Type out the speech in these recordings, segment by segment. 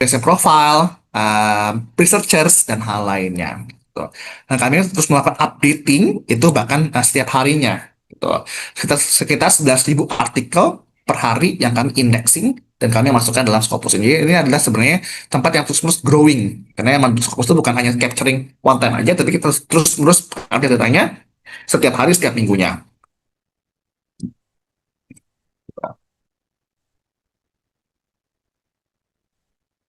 research profile, researchers, dan hal lainnya. Gitu. Nah, kami terus melakukan updating itu bahkan setiap harinya. Gitu. Sekitar 11.000 artikel per hari yang kami indexing dan kami masukkan dalam Scopus ini. Ini adalah sebenarnya tempat yang terus-menerus growing. Karena emang Scopus itu bukan hanya capturing one time aja, tapi kita terus-menerus update datanya setiap hari, setiap minggunya.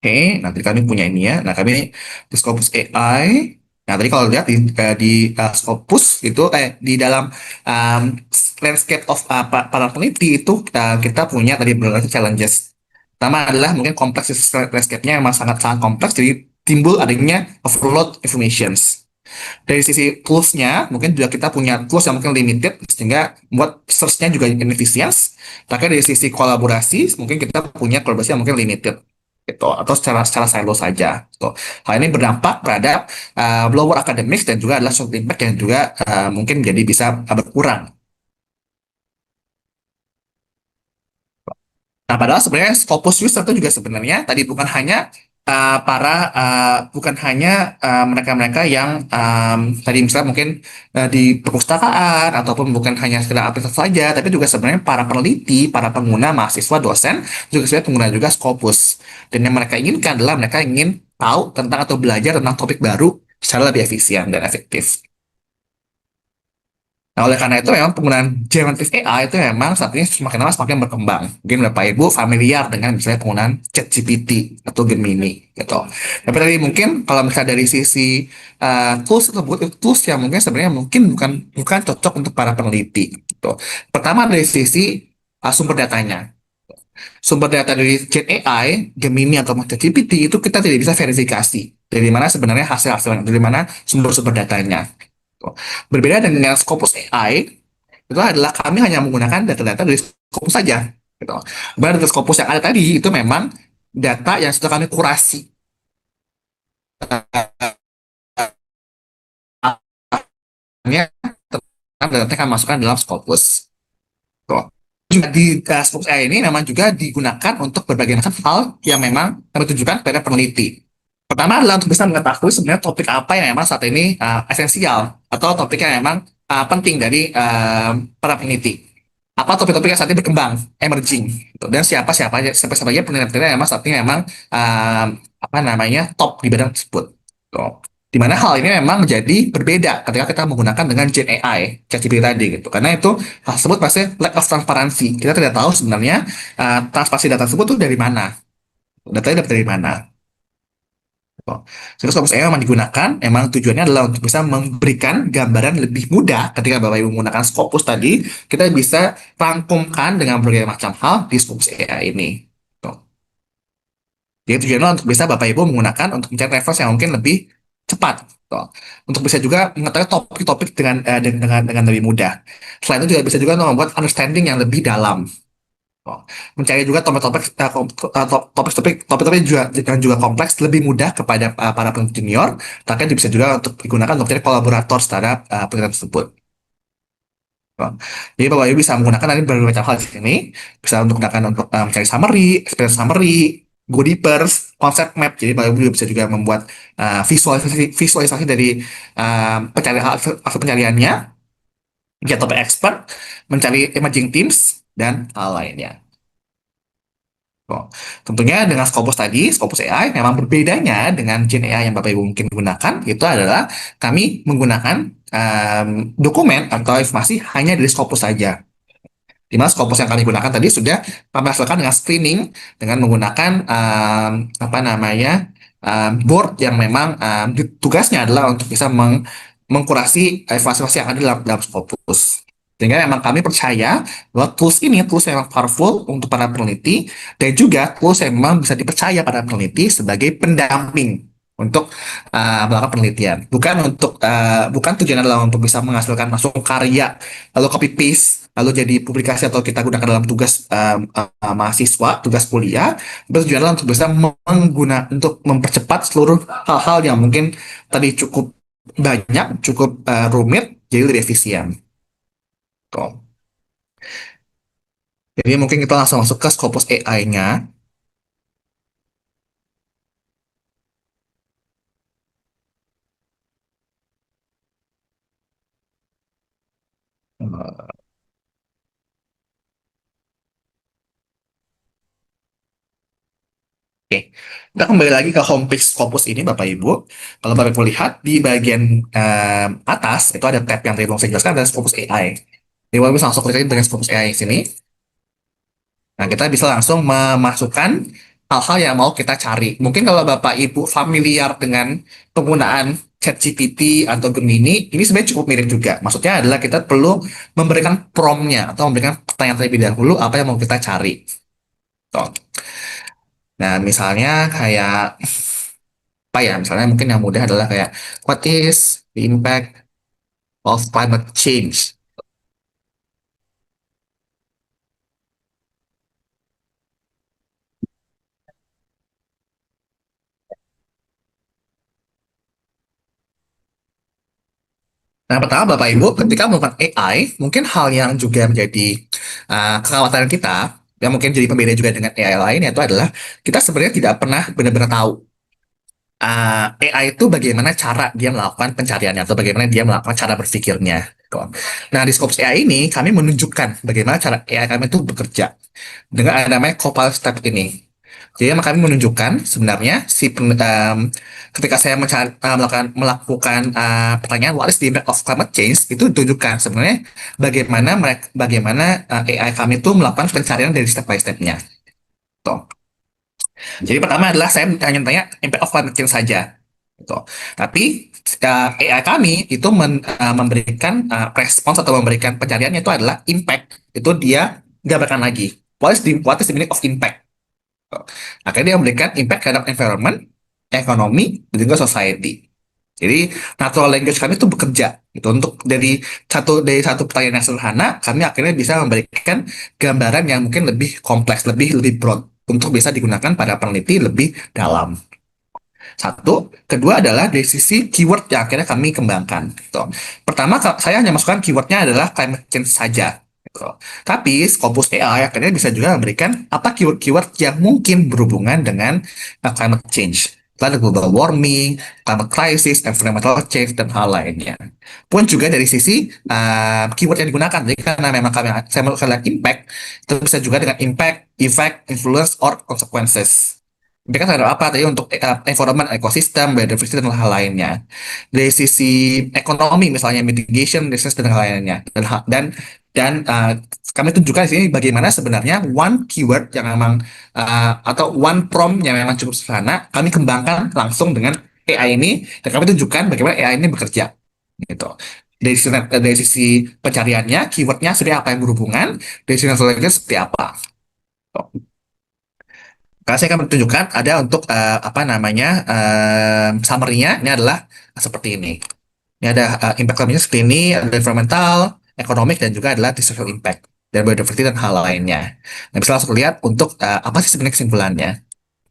Oke, nanti kami punya ini ya. Nah, kami di Scopus AI. Nah, tadi kalau lihat di Scopus itu di dalam um, landscape of para peneliti itu kita punya tadi beberapa challenges. Pertama adalah mungkin kompleksitas landscape-nya memang sangat-sangat kompleks, jadi timbul adanya overload informations. Dari sisi tools-nya, mungkin juga kita punya tools yang mungkin limited, sehingga membuat search-nya juga inefficient. Tapi dari sisi kolaborasi, mungkin kita punya kolaborasi yang mungkin limited. Gitu, atau secara secara silo saja. Gitu. Hal ini berdampak terhadap lower academics dan juga adalah social impact yang juga mungkin jadi bisa berkurang. Nah, padahal sebenarnya Scopus user itu juga sebenarnya tadi bukan hanya mereka-mereka yang tadi misalnya mungkin di perpustakaan ataupun bukan hanya sekedar aplikasi saja, tapi juga sebenarnya para peneliti, para pengguna, mahasiswa, dosen juga sebenarnya pengguna juga Scopus. Dan yang mereka inginkan adalah mereka ingin tahu tentang atau belajar tentang topik baru secara lebih efisien dan efektif. Nah, oleh karena itu memang penggunaan generative AI itu memang saat ini semakin lama semakin berkembang. Mungkin Bapak Ibu familiar dengan misalnya penggunaan ChatGPT atau Gemini gitu. Tapi tadi mungkin kalau misalnya dari sisi tools tersebut, itu tools yang mungkin sebenarnya mungkin bukan bukan cocok untuk para peneliti gitu. Pertama dari sisi sumber datanya. Sumber data dari Gen AI, Gemini atau ChatGPT itu kita tidak bisa verifikasi dari mana sebenarnya hasil-hasilnya, dari mana sumber-sumber datanya. Berbeda dengan Scopus AI, itu adalah kami hanya menggunakan data-data dari Scopus saja. Gitu. Berbeda dengan Scopus yang ada tadi, itu memang data yang sudah kami kurasi. Hanya data yang kami masukkan dalam Scopus. Tuh. Juga di Scopus AI ini memang juga digunakan untuk berbagai macam hal yang memang kami tunjukkan kepada peneliti. Pertama adalah untuk bisa mengetahui sebenarnya topik apa yang memang saat ini esensial atau topik yang memang penting dari para peneliti. Apa topik-topik yang saat ini berkembang, emerging, gitu. Dan siapa siapa aja peneliti yang memang saat ini memang apa namanya top di bidang tersebut. Gitu. Di mana hal ini memang menjadi berbeda ketika kita menggunakan dengan Gen AI, ChatGPT tadi gitu. Karena itu hal tersebut pasti lack of transparansi. Kita tidak tahu sebenarnya transparansi data tersebut itu dari mana, datanya dapat dari mana. Oh. Terus kalau saya memang digunakan, emang tujuannya adalah untuk bisa memberikan gambaran lebih mudah ketika Bapak Ibu menggunakan Scopus tadi, kita bisa rangkumkan dengan berbagai macam hal di Scopus AI ini. Tuh. Jadi tujuannya untuk bisa Bapak Ibu menggunakan untuk mencari reference yang mungkin lebih cepat. Tuh. Untuk bisa juga mengetahui topik-topik dengan lebih mudah. Selain itu juga bisa juga membuat understanding yang lebih dalam. Oh, mencari juga topik-topik juga yang juga kompleks lebih mudah kepada para peneliti junior, bahkan bisa juga untuk digunakan untuk mencari kolaborator terhadap penelitian tersebut. Oh, jadi Bapak Ibu bisa menggunakan nanti berbagai macam hal di sini, bisa untuk gunakan untuk mencari summary, experience summary, go deepers, concept map. Jadi Bapak Ibu juga bisa juga membuat visualisasi dari pencarian hasil pencariannya, get topik expert, mencari emerging themes dan hal lainnya. Oh, tentunya dengan Scopus tadi, Scopus AI memang berbedanya dengan Gen AI yang Bapak Ibu mungkin gunakan, itu adalah kami menggunakan dokumen atau informasi hanya dari Scopus saja. Di mana Scopus yang kami gunakan tadi sudah kami hasilkan dengan screening dengan menggunakan apa namanya board yang memang tugasnya adalah untuk bisa mengkurasi informasi yang ada dalam Scopus. Sehingga memang kami percaya bahwa tools ini tools yang memang powerful untuk para peneliti dan juga tools yang memang bisa dipercaya para peneliti sebagai pendamping untuk melakukan penelitian. Bukan tujuan adalah untuk bisa menghasilkan langsung karya lalu copy paste lalu jadi publikasi atau kita gunakan dalam tugas mahasiswa, tugas kuliah. Tujuan adalah untuk bisa untuk mempercepat seluruh hal-hal yang mungkin tadi cukup banyak, cukup rumit, jadi lebih efisien. Tuh. Jadi mungkin kita langsung masuk ke Scopus AI-nya. Oke, kita kembali lagi ke homepage Scopus ini, Bapak Ibu. Kalau Bapak Ibu lihat di bagian atas, itu ada tab yang tadi belum saya jelaskan, ada Scopus AI. Jadi Bapak Ibu bisa langsung klik aja dengan Scopus AI sini. Nah, kita bisa langsung memasukkan hal-hal yang mau kita cari. Mungkin kalau Bapak Ibu familiar dengan penggunaan ChatGPT atau Gemini, ini sebenarnya cukup mirip juga. Maksudnya adalah kita perlu memberikan prompt-nya atau memberikan pertanyaan terlebih dahulu apa yang mau kita cari. Tuh. Nah, misalnya kayak apa ya? Misalnya mungkin yang mudah adalah kayak what is the impact of climate change? Nah, pertama Bapak Ibu, ketika menggunakan AI, mungkin hal yang juga menjadi kekhawatiran kita, yang mungkin jadi pembeda juga dengan AI lain, yaitu adalah kita sebenarnya tidak pernah benar-benar tahu AI itu bagaimana cara dia melakukan pencariannya, atau bagaimana dia melakukan cara berpikirnya. Gitu. Nah, di Scopus AI ini, kami menunjukkan bagaimana cara AI kami itu bekerja dengan ada namanya Copilot Step ini. Jadi kami menunjukkan sebenarnya ketika saya melakukan pertanyaan what is the impact of climate change, itu tunjukkan sebenarnya bagaimana AI kami itu melakukan pencarian dari step by stepnya. Tuh. Jadi pertama adalah saya hanya tanya impact of climate change saja. Gitu. Tapi AI kami itu memberikan respons atau memberikan pencariannya itu adalah impact. Itu dia gambarkan lagi. What is the meaning of impact? Akhirnya dia memberikan impact terhadap environment, ekonomi, dan juga society. Jadi natural language kami itu bekerja gitu untuk dari satu pertanyaan yang sederhana, kami akhirnya bisa memberikan gambaran yang mungkin lebih kompleks, lebih lebih broad untuk bisa digunakan pada peneliti lebih dalam. Satu, kedua adalah dari sisi keyword yang akhirnya kami kembangkan. Gitu. Pertama, saya hanya masukkan keywordnya adalah climate change saja. Gitu. Tapi Scopus AI akhirnya bisa juga memberikan apa keyword-keyword yang mungkin berhubungan dengan climate change. Ada global warming, climate crisis, environmental change, dan hal lainnya. Pun juga dari sisi keyword yang digunakan. Jadi karena memang saya melakukan impact, itu bisa juga dengan impact, effect, influence, or consequences. Mereka terhadap apa tadi untuk environment, ekosistem, biodiversity dan hal lainnya. Dari sisi ekonomi misalnya mitigation, business dan hal lainnya. Dan kami tunjukkan di sini bagaimana sebenarnya one keyword yang memang atau one prompt yang memang cukup sederhana kami kembangkan langsung dengan AI ini dan kami tunjukkan bagaimana AI ini bekerja gitu. Dari sisi pencariannya, keywordnya seperti apa yang berhubungan, dari sisi metodologinya seperti apa. Karena saya akan menunjukkan ada untuk apa namanya summary-nya ini adalah seperti ini. Ini ada impact climate seperti ini, ada environmental, economic dan juga adalah the social impact dan biodiversity dan hal lainnya. Nah, bisa langsung lihat untuk apa sih sebenarnya kesimpulannya.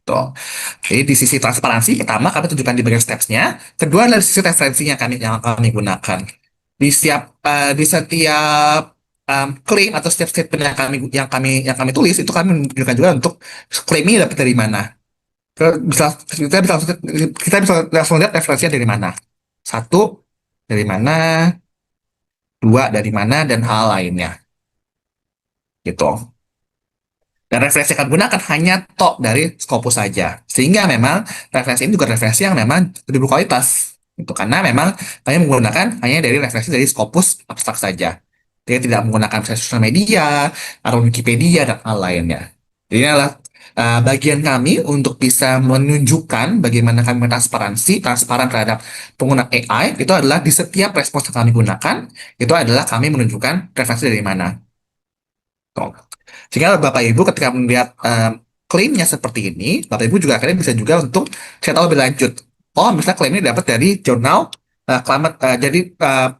Tuh. Jadi di sisi transparansi pertama kami tunjukkan di bagian steps-nya, kedua adalah di sisi referensinya yang kami gunakan. Di setiap klaim atau setiap statement yang kami tulis itu kami menunjukkan juga untuk klaim ini dapat dari mana. Kita bisa langsung lihat referensinya dari mana. Satu dari mana, dua dari mana dan hal lainnya. Gitu. Dan referensi yang akan gunakan hanya tok dari Scopus saja. Sehingga memang referensi ini juga referensi yang memang lebih berkualitas. Itu karena memang kami menggunakan hanya dari referensi dari Scopus abstrak saja. Dia tidak menggunakan misalnya sosial media, atau Wikipedia, dan hal lainnya. Jadi ini adalah bagian kami untuk bisa menunjukkan bagaimana kami transparan terhadap pengguna AI, itu adalah di setiap respons yang kami gunakan, itu adalah kami menunjukkan referensi dari mana. Tuh. Sehingga Bapak Ibu ketika melihat klaimnya seperti ini, Bapak Ibu juga akhirnya bisa juga untuk saya tahu lebih lanjut. Oh, misalnya klaim ini dapat dari jurnal jadi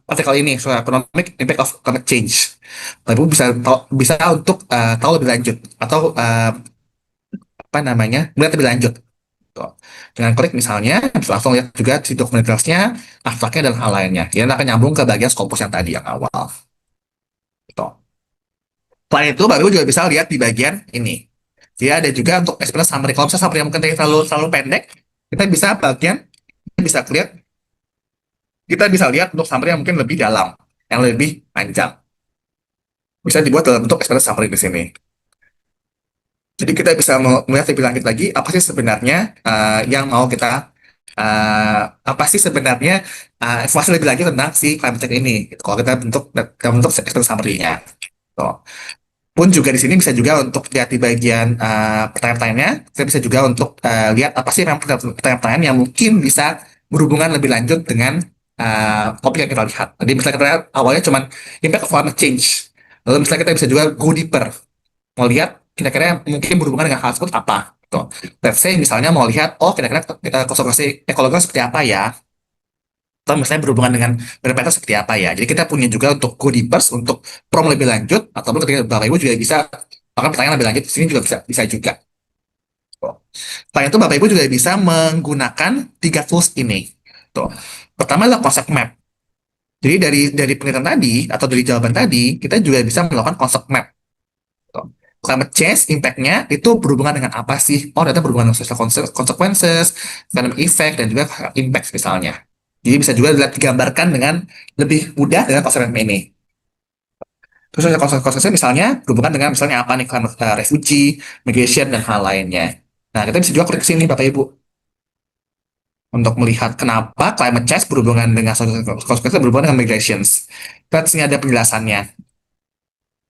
artikel ini soal economic impact of climate change. Bapak Ibu bisa untuk tahu lebih lanjut atau apa namanya melihat lebih lanjut. Tuh. Dengan klik misalnya, bisa langsung lihat juga si dokumentasinya, abstraknya dan hal lainnya. Dia akan nyambung ke bagian Scopus yang tadi yang awal. Tuh. Selain itu, baru juga bisa lihat di bagian ini. Dia ada juga untuk experience summary. Kalau misalnya summary yang mungkin terlalu pendek, kita bisa bagian bisa lihat kita bisa lihat untuk summary yang mungkin lebih dalam, yang lebih panjang. bisa dibuat dalam bentuk expense summary di sini. Jadi kita bisa melihat lebih lanjut lagi apa sih sebenarnya yang mau kita apa sih sebenarnya informasi lebih lanjut tentang si climate change ini. Gitu. Kalau kita bentuk dalam bentuk expense summary-nya. Tuh. Pun juga di sini bisa juga untuk lihat di bagian pertanyaan-pertanyaannya, kita bisa juga untuk lihat apa sih memang pertanyaan-pertanyaan yang mungkin bisa berhubungan lebih lanjut dengan topik yang kita lihat. Jadi misalnya kita awalnya cuma impact of climate change, lalu misalnya kita bisa juga go deeper, mau lihat kira-kira yang mungkin berhubungan dengan hal tersebut apa. Gitu. Let's say misalnya mau lihat, oh kira-kira konservasi ekologi seperti apa ya, atau misalnya berhubungan dengan berpeta seperti apa ya. Jadi kita punya juga untuk go deepers, untuk prom lebih lanjut, ataupun ketika Bapak Ibu juga bisa akan pertanyaan lebih lanjut, di sini juga bisa bisa juga. Selain itu Bapak Ibu juga bisa menggunakan tiga tools ini. Tuh. Pertama adalah concept map. Jadi dari penelitian tadi atau dari jawaban tadi, kita juga bisa melakukan concept map. Tuh. Climate change impact-nya itu berhubungan dengan apa sih? Oh, ternyata berhubungan dengan social consequences, economic effect, dan juga impact misalnya. Jadi bisa juga dilihat digambarkan dengan lebih mudah dengan konsep ini. Terus ada konsep-konsepnya misalnya berhubungan dengan misalnya apa nih, climate refugee, migration, dan hal lainnya. Nah, kita bisa juga klik sini Bapak Ibu untuk melihat kenapa climate change berhubungan dengan konsekuensi berhubungan dengan migrations. Kita di sini ada penjelasannya.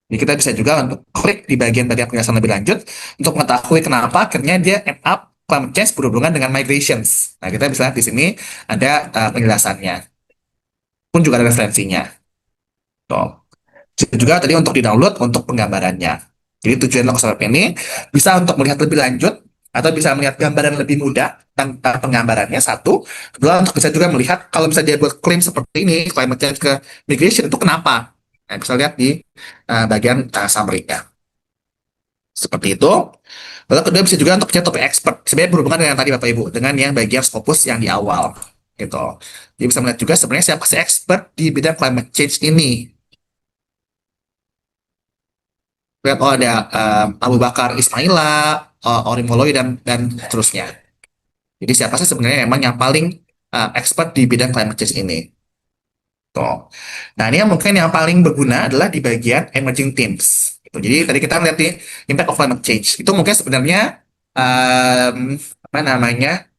Jadi kita bisa juga untuk klik di bagian-bagian penjelasan lebih lanjut untuk mengetahui kenapa akhirnya dia end up climate change berhubungan dengan migrations. Nah, kita bisa lihat di sini ada penjelasannya, pun juga ada referensinya. Tuh. Juga tadi untuk di-download untuk penggambarannya. Jadi tujuan Lockstep ini bisa untuk melihat lebih lanjut atau bisa melihat gambaran lebih mudah tentang penggambarannya satu. Kedua untuk bisa juga melihat kalau bisa dia buat klaim seperti ini climate change ke migration itu kenapa. Nah, bisa lihat di bagian summary-nya. Seperti itu. Lalu kedua bisa juga untuk punya topik expert. Sebenarnya berhubungan dengan yang tadi Bapak Ibu, dengan yang bagian Scopus yang di awal. Gitu. Jadi bisa melihat juga sebenarnya siapa sih expert di bidang climate change ini. Lihat, oh ada Abu Bakar Ismaila, Orim Moloi, dan seterusnya. Jadi siapa sih sebenarnya emang yang paling expert di bidang climate change ini? Tuh. Nah ini yang mungkin yang paling berguna adalah di bagian emerging themes. Gitu. Jadi tadi kita lihat nih impact of climate change. Itu mungkin sebenarnya um, apa namanya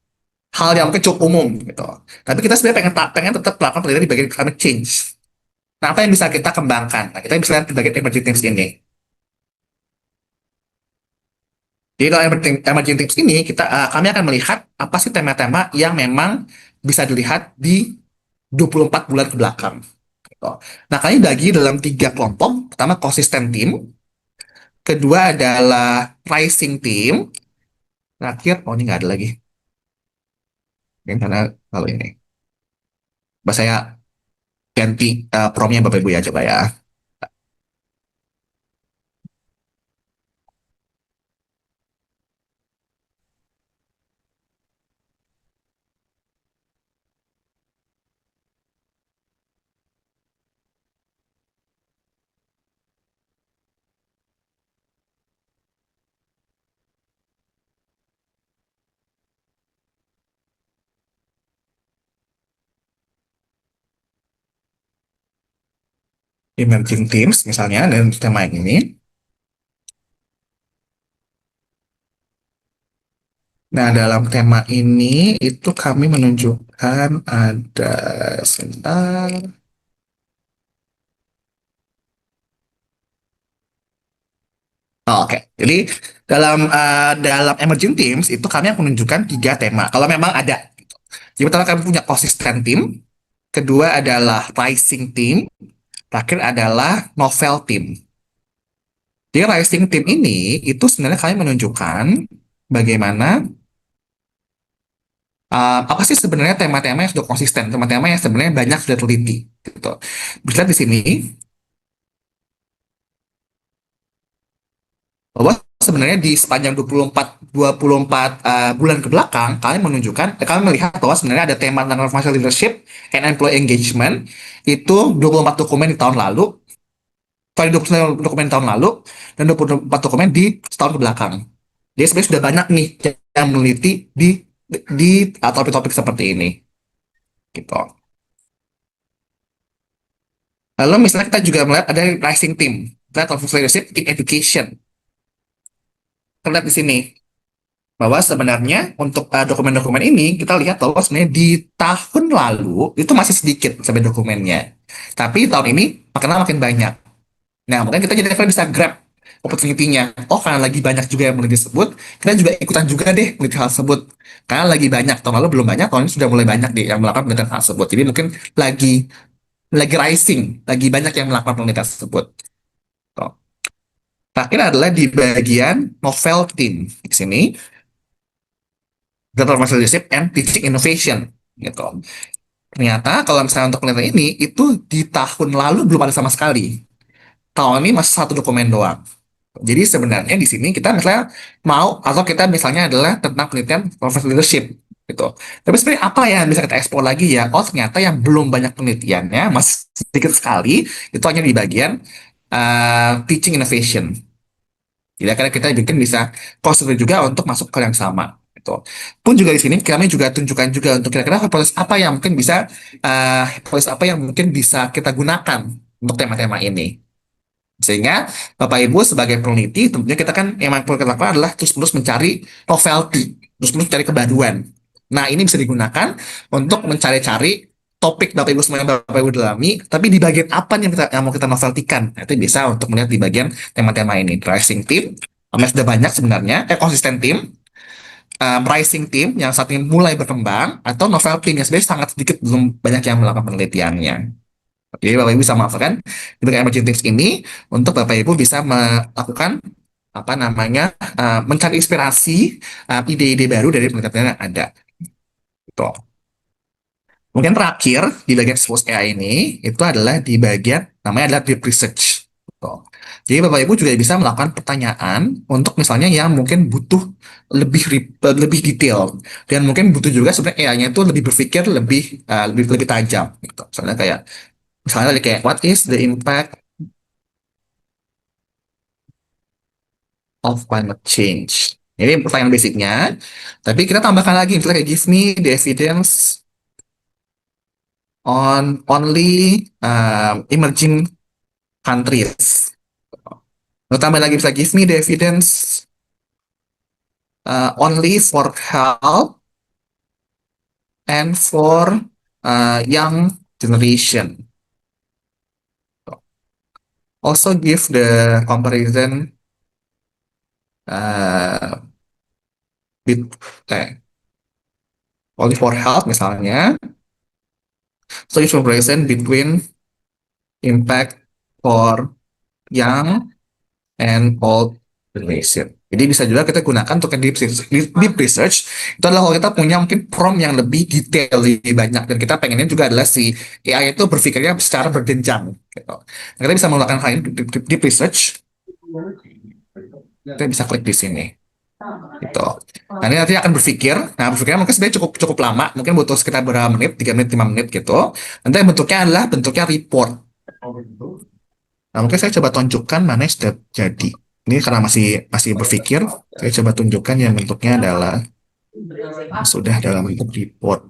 hal yang mungkin cukup umum gitu. Tapi kita sebenarnya pengen tetap melakukan penelitian di bagian climate change. Nah apa yang bisa kita kembangkan? Nah kita bisa lihat di bagian emerging themes ini. Jadi dalam emerging tips ini kami akan melihat apa sih tema-tema yang memang bisa dilihat di 24 bulan ke belakang. Gitu. Nah, kami bagi dalam tiga kelompok. Pertama, consistent team. Kedua adalah rising team. Terakhir, oh ini nggak ada lagi. Ini karena kalau ini. Bahasa saya ganti promnya Bapak Ibu ya, coba ya. Emerging teams misalnya, dan tema ini. Nah, dalam tema ini itu kami menunjukkan ada sebentar. Oh, oke. Jadi dalam emerging teams itu kami akan menunjukkan tiga tema. Kalau memang ada. Jadi pertama kami punya consistent team, kedua adalah rising team, terakhir adalah novel team. Di rising team ini itu sebenarnya kami menunjukkan bagaimana apa sih sebenarnya tema-tema yang sudah konsisten, tema-tema yang sebenarnya banyak sudah teliti. Gitu. Bisa lihat di sini bahwa sebenarnya di sepanjang 24 bulan ke belakang kami melihat bahwa sebenarnya ada tema tentang financial leadership and employee engagement itu 24 dokumen di tahun lalu, sorry 29 dokumen di tahun lalu dan 24 dokumen di setahun ke belakang. Jadi sebenarnya sudah banyak nih yang meneliti di topik-topik seperti ini gitu. Lalu misalnya kita juga melihat ada rising team. Threat of leadership in education. Terlihat di sini bahwa sebenarnya untuk dokumen-dokumen ini kita lihat bahwa sebenarnya di tahun lalu itu masih sedikit sampai dokumennya, tapi tahun ini makin banyak. Nah, mungkin kita jadi akan bisa grab opportunity-nya. Oh, karena lagi banyak juga yang meneliti tersebut, kita juga ikutan juga deh meneliti hal tersebut. Karena lagi banyak, tahun lalu belum banyak, tahun ini sudah mulai banyak deh yang melakukan penelitian hal tersebut. Jadi mungkin lagi rising, lagi banyak yang melakukan penelitian tersebut. Tuh. Terakhir adalah di bagian novel team. Di sini, Data Leadership and Teaching Innovation. Gitu. Ternyata kalau misalnya untuk penelitian ini, itu di tahun lalu belum ada sama sekali. Tahun ini masih satu dokumen doang. Jadi sebenarnya di sini kita misalnya mau atau kita misalnya adalah tentang penelitian professional leadership gitu. Tapi sebenarnya apa yang bisa kita eksplor lagi ya? Oh, ternyata yang belum banyak penelitiannya masih sedikit sekali itu hanya di bagian teaching innovation. Jadi akhirnya kita bikin bisa consider juga untuk masuk ke yang sama. Gitu. Pun juga di sini kami juga tunjukkan juga untuk kira-kira hipotesis apa yang mungkin bisa hipotesis apa yang mungkin bisa kita gunakan untuk tema-tema ini. Sehingga Bapak Ibu sebagai peneliti tentunya kita kan yang perlu kita lakukan adalah terus-menerus mencari novelty, terus-menerus mencari kebaruan. Nah, ini bisa digunakan untuk mencari-cari topik Bapak Ibu semua yang Bapak Ibu dalami, tapi di bagian apa yang, yang mau kita noveltikan. Nah, itu bisa untuk melihat di bagian tema-tema ini. Rising team, sudah banyak sebenarnya, konsisten team, rising team yang saat ini mulai berkembang, atau novel team yang sebenarnya sangat sedikit belum banyak yang melakukan penelitiannya. Jadi Bapak Ibu bisa manfaatkan di bagian emerging tips ini untuk Bapak Ibu bisa melakukan apa namanya mencari inspirasi ide-ide baru dari penelitian yang ada. Gitu. Mungkin terakhir di bagian expose AI ini itu adalah di bagian namanya adalah deep research. Gitu. Jadi Bapak Ibu juga bisa melakukan pertanyaan untuk misalnya yang mungkin butuh lebih detail dan mungkin butuh juga sebenarnya AI-nya itu lebih berpikir lebih tajam. Gitu. Misalnya kayak what is the impact of climate change? Ini pertanyaan basicnya. Tapi kita tambahkan lagi, misalnya kayak give me the evidence on only emerging countries. Lalu tambah lagi bisa give me the evidence only for health and for young generation. Also give the comparison uh, with only for health misalnya. So it's comparison between impact for young and old generation. Jadi bisa juga kita gunakan untuk deep research. Itu adalah kalau kita punya mungkin prompt yang lebih detail, lebih banyak. Dan kita pengennya juga adalah si AI itu berpikirnya secara berjenjang. Gitu. Nah, kita bisa melakukan hal ini deep research. Kita bisa klik di sini. Gitu. Nah, ini nanti akan berpikir. Nah, berpikirnya mungkin sebenarnya cukup lama. Mungkin butuh sekitar berapa menit, 3 menit, 5 menit gitu. Nanti bentuknya adalah bentuknya report. Nah, mungkin saya coba tunjukkan mana yang sudah jadi. Ini karena masih berpikir, saya coba tunjukkan yang bentuknya adalah sudah dalam bentuk report.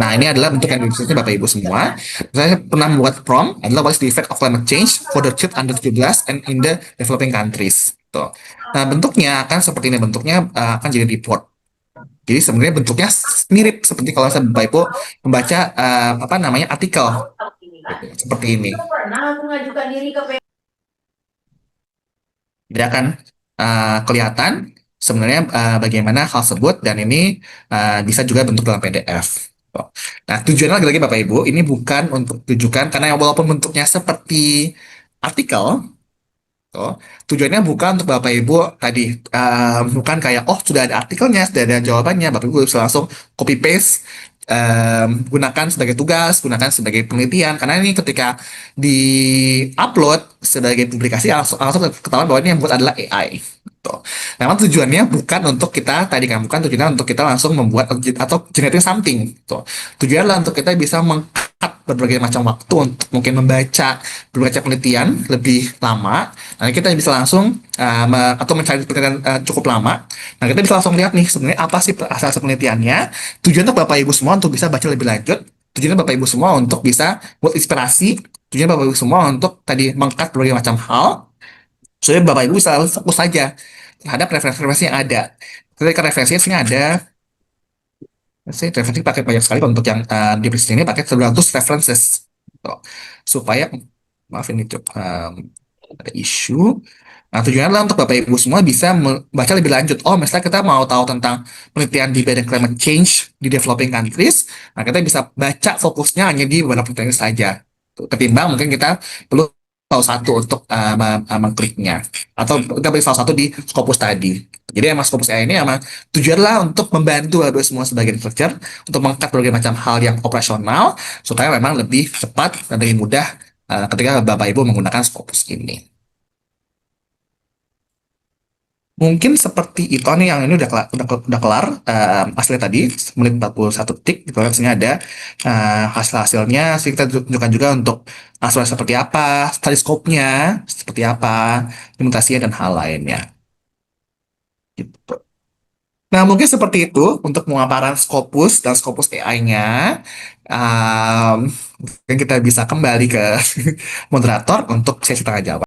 Nah, ini adalah bentuk yang dimaksudnya Bapak Ibu semua. Saya pernah membuat prompt adalah what is the effect of climate change for the child under 17 and in the developing countries. Tuh. Nah, bentuknya akan seperti ini. Bentuknya akan jadi report. Jadi sebenarnya bentuknya mirip seperti kalau saya Bapak Ibu membaca apa namanya artikel seperti ini. Jadi akan kelihatan sebenarnya bagaimana hal tersebut dan ini bisa juga bentuk dalam PDF. Nah, tujuannya lagi-lagi Bapak Ibu, ini bukan untuk tujukan karena walaupun bentuknya seperti artikel, tujuannya bukan untuk Bapak Ibu tadi, bukan kayak, oh sudah ada artikelnya, sudah ada jawabannya, Bapak Ibu bisa langsung copy paste, gunakan sebagai tugas, gunakan sebagai penelitian, karena ini ketika di upload sebagai publikasi langsung ketahuan bahwa ini yang buat adalah AI. Gitu. Memang tujuannya bukan untuk kita tadi kan, bukan tujuannya untuk kita langsung membuat atau generating something. Gitu. Tujuannya adalah untuk kita bisa mengkat berbagai macam waktu untuk mungkin membaca penelitian lebih lama. Nah, kita bisa langsung atau mencari penelitian cukup lama. Nah, kita bisa langsung lihat nih sebenarnya apa sih asal penelitiannya. Tujuan untuk Bapak Ibu semua untuk bisa baca lebih lanjut. Tujuannya Bapak Ibu semua untuk bisa buat inspirasi Tujuan Bapak Ibu semua untuk tadi mengangkat berbagai macam hal, supaya Bapak Ibu bisa fokus saja terhadap referensi-referensi yang ada. Ketika referensinya ada, saya referensi pakai banyak sekali untuk yang di presiden ini pakai 900 references. Gitu. Supaya, maaf ini ada isu. Nah, tujuannya adalah untuk Bapak Ibu semua bisa membaca lebih lanjut. Oh, misalnya kita mau tahu tentang penelitian di bidang climate change di developing countries, nah kita bisa baca fokusnya hanya di beberapa penelitian saja. Tuh, ketimbang mungkin kita perlu tahu satu untuk mengkliknya. Atau kita beri salah satu di Scopus tadi. Jadi emang Scopus AI ini emang tujuannya untuk membantu Bapak Ibu semua sebagai researcher untuk mengangkat berbagai macam hal yang operasional supaya memang lebih cepat dan lebih mudah ketika Bapak Ibu menggunakan Scopus ini. Mungkin seperti itu nih yang ini udah kelar hasilnya tadi menit 41 detik gitu kan sini ada hasil-hasilnya. Sih kita tunjukkan juga untuk hasilnya seperti apa, study scope-nya seperti apa, implementasinya dan hal lainnya gitu. Nah, mungkin seperti itu untuk pemaparan Scopus dan Scopus AI-nya. Um, Mungkin kita bisa kembali ke moderator untuk sesi tanya jawab.